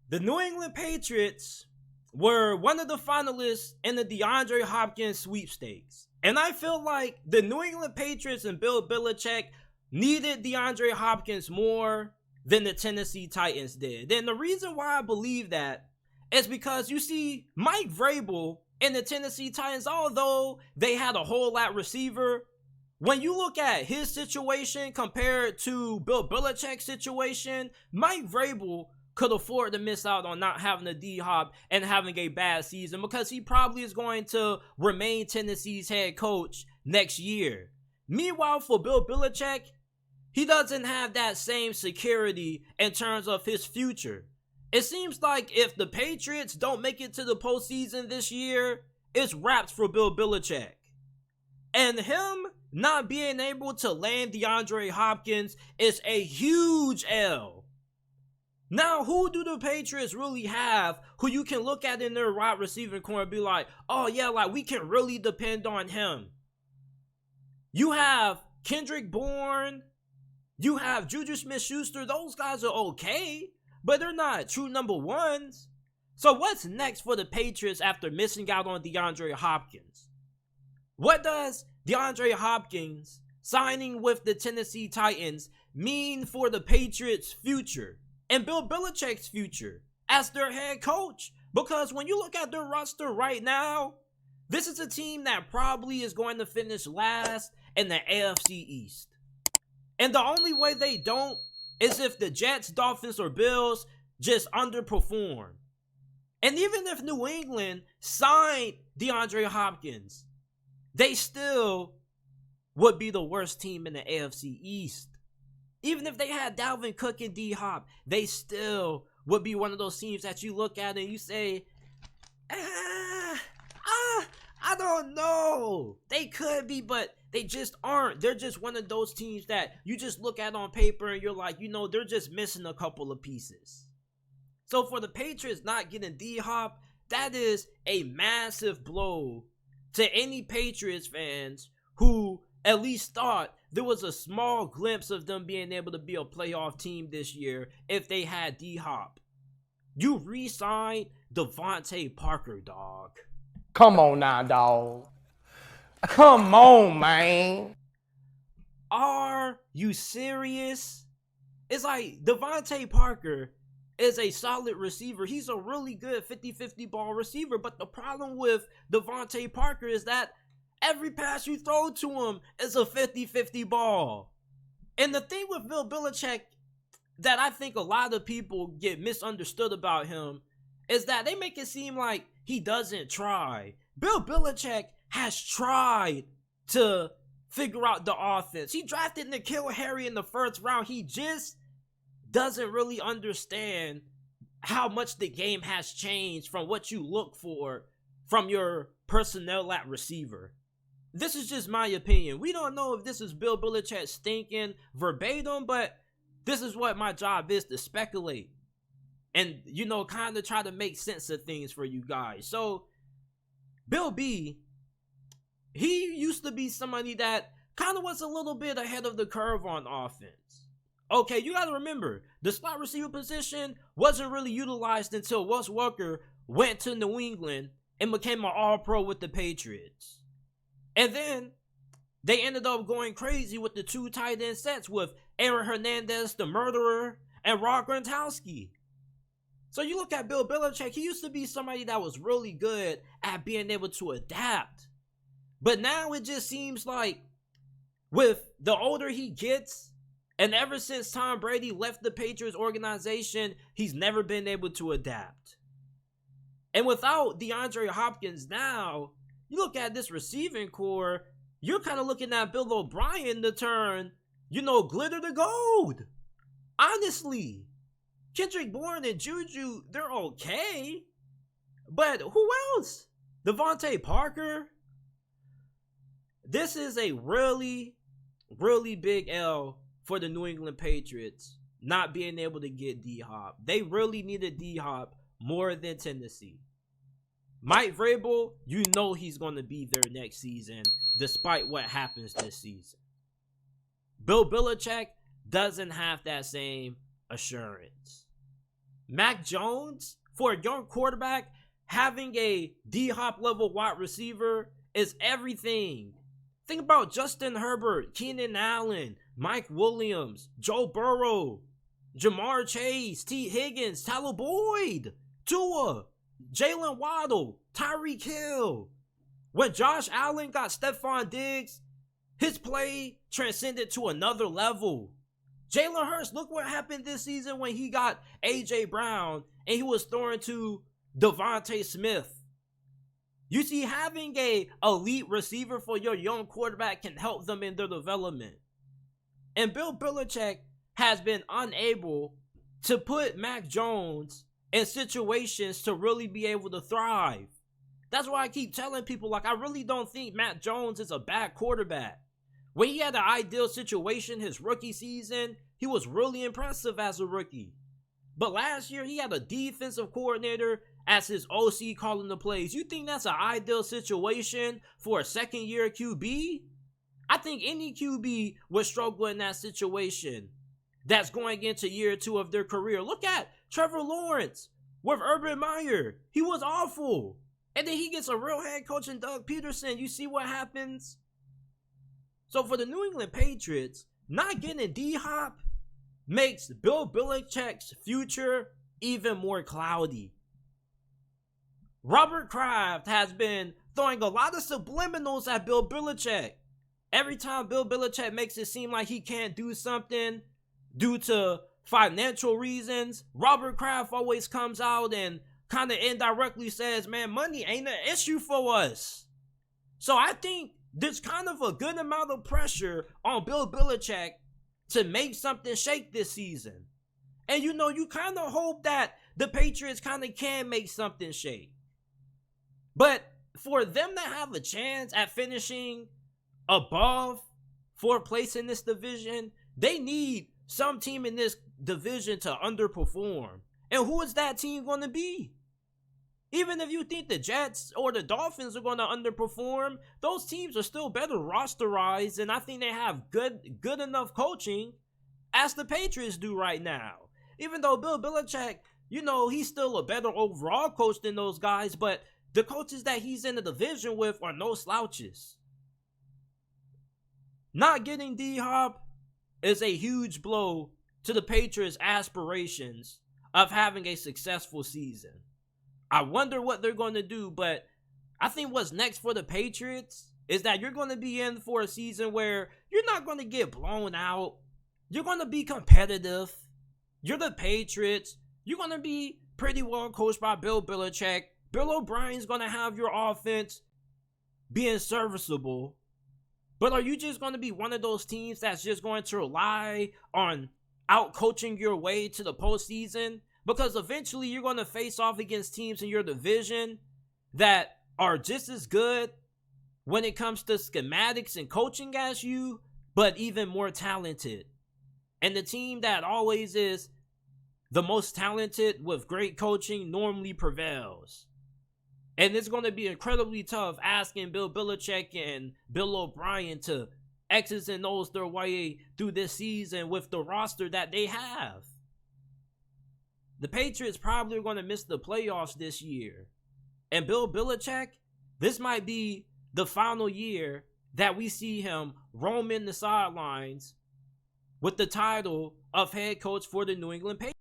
The New England Patriots were one of the finalists in the DeAndre Hopkins sweepstakes. And I feel like the New England Patriots and Bill Belichick needed DeAndre Hopkins more than the Tennessee Titans did. And the reason why I believe that is because you see, Mike Vrabel and the Tennessee Titans, although they had a whole lot receiver, when you look at his situation compared to Bill Belichick's situation, Mike Vrabel could afford to miss out on not having a D-Hop and having a bad season because he probably is going to remain Tennessee's head coach next year. Meanwhile, for Bill Belichick, he doesn't have that same security in terms of his future. It seems like if the Patriots don't make it to the postseason this year, it's wraps for Bill Belichick. And him not being able to land DeAndre Hopkins is a huge L. Now, who do the Patriots really have who you can look at in their wide receiving corner and be like, oh yeah, like we can really depend on him? You have Kendrick Bourne, you have Juju Smith-Schuster. Those guys are okay, but they're not true number ones. So what's next for the Patriots after missing out on DeAndre Hopkins? What does DeAndre Hopkins signing with the Tennessee Titans mean for the Patriots' future and Bill Belichick's future as their head coach? Because when you look at their roster right now, this is a team that probably is going to finish last in the AFC East. And the only way they don't is if the Jets, Dolphins, or Bills just underperform. And even if New England signed DeAndre Hopkins, they still would be the worst team in the AFC East. Even if they had Dalvin Cook and D-Hop, they still would be one of those teams that you look at and you say, I don't know. They could be, but they just aren't. They're just one of those teams that you just look at on paper and you're like, you know, they're just missing a couple of pieces. So for the Patriots not getting D-Hop, that is a massive blow to any Patriots fans who at least thought there was a small glimpse of them being able to be a playoff team this year if they had D-Hop. You re-signed Devontae Parker, dog. Come on now, dog. Come on, man. Are you serious? It's like Devontae Parker is a solid receiver. He's a really good 50-50 ball receiver. But the problem with Devontae Parker is that every pass you throw to him is a 50-50 ball. And the thing with Bill Belichick that I think a lot of people get misunderstood about him is that they make it seem like he doesn't try. Bill Belichick has tried to figure out the offense. He drafted N'Keal Harry in the first round. He just doesn't really understand how much the game has changed from what you look for from your personnel at receiver. This is just my opinion. We don't know if this is Bill Belichick's thinking verbatim, but this is what my job is, to speculate and, you know, kind of try to make sense of things for you guys. So Bill B, he used to be somebody that kind of was a little bit ahead of the curve on offense. Okay, you got to remember, the slot receiver position wasn't really utilized until Wes Welker went to New England and became an all-pro with the Patriots. And then they ended up going crazy with the two tight end sets with Aaron Hernandez, the murderer, and Rob Gronkowski. So you look at Bill Belichick, he used to be somebody that was really good at being able to adapt. But now it just seems like with the older he gets, and ever since Tom Brady left the Patriots organization, he's never been able to adapt. And without DeAndre Hopkins now, you look at this receiving core, you're kind of looking at Bill O'Brien to turn, you know, glitter to gold. Honestly, Kendrick Bourne and Juju, they're okay. But who else? Devontae Parker? This is a really, really big L for the New England Patriots not being able to get D-Hop. They really needed D-Hop more than Tennessee. Mike Vrabel, you know he's going to be there next season despite what happens this season. Bill Belichick doesn't have that same assurance. Mac Jones, for a young quarterback, having a D-Hop level wide receiver is everything. Think about Justin Herbert, Keenan Allen, Mike Williams, Joe Burrow, Jamar Chase, T. Higgins, Tyler Boyd, Tua, Jalen Waddle, Tyreek Hill. When Josh Allen got Stephon Diggs, his play transcended to another level. Jalen Hurts, look what happened this season when he got A.J. Brown and he was throwing to Devontae Smith. You see, having a elite receiver for your young quarterback can help them in their development. And Bill Belichick has been unable to put Mac Jones in situations to really be able to thrive. That's why I keep telling people, like, I really don't think Mac Jones is a bad quarterback. When he had an ideal situation his rookie season, he was really impressive as a rookie. But last year, he had a defensive coordinator as his OC calling the plays. You think that's an ideal situation for a second-year QB? I think any QB would struggle in that situation that's going into year 2 of their career. Look at Trevor Lawrence with Urban Meyer. He was awful. And then he gets a real head coach in Doug Peterson. You see what happens? So for the New England Patriots, not getting D-Hop makes Bill Belichick's future even more cloudy. Robert Kraft has been throwing a lot of subliminals at Bill Belichick. Every time Bill Belichick makes it seem like he can't do something due to financial reasons, Robert Kraft always comes out and kind of indirectly says, man, money ain't an issue for us. So I think there's kind of a good amount of pressure on Bill Belichick to make something shake this season. And you know, you kind of hope that the Patriots kind of can make something shake. But for them to have a chance at finishing above 4th place in this division, they need some team in this division to underperform. And who is that team going to be? Even if you think the Jets or the Dolphins are going to underperform, those teams are still better rosterized, and I think they have good enough coaching as the Patriots do right now. Even though Bill Belichick, you know, he's still a better overall coach than those guys, but the coaches that he's in the division with are no slouches. Not getting D-Hop is a huge blow to the Patriots' aspirations of having a successful season. I wonder what they're going to do, but I think what's next for the Patriots is that you're going to be in for a season where you're not going to get blown out. You're going to be competitive. You're the Patriots. You're going to be pretty well coached by Bill Belichick. Bill O'Brien's going to have your offense being serviceable. But are you just going to be one of those teams that's just going to rely on out-coaching your way to the postseason? Because eventually you're going to face off against teams in your division that are just as good when it comes to schematics and coaching as you, but even more talented. And the team that always is the most talented with great coaching normally prevails. And it's going to be incredibly tough asking Bill Belichick and Bill O'Brien to X's and O's their way through this season with the roster that they have. The Patriots probably are going to miss the playoffs this year. And Bill Belichick, this might be the final year that we see him roaming the sidelines with the title of head coach for the New England Patriots.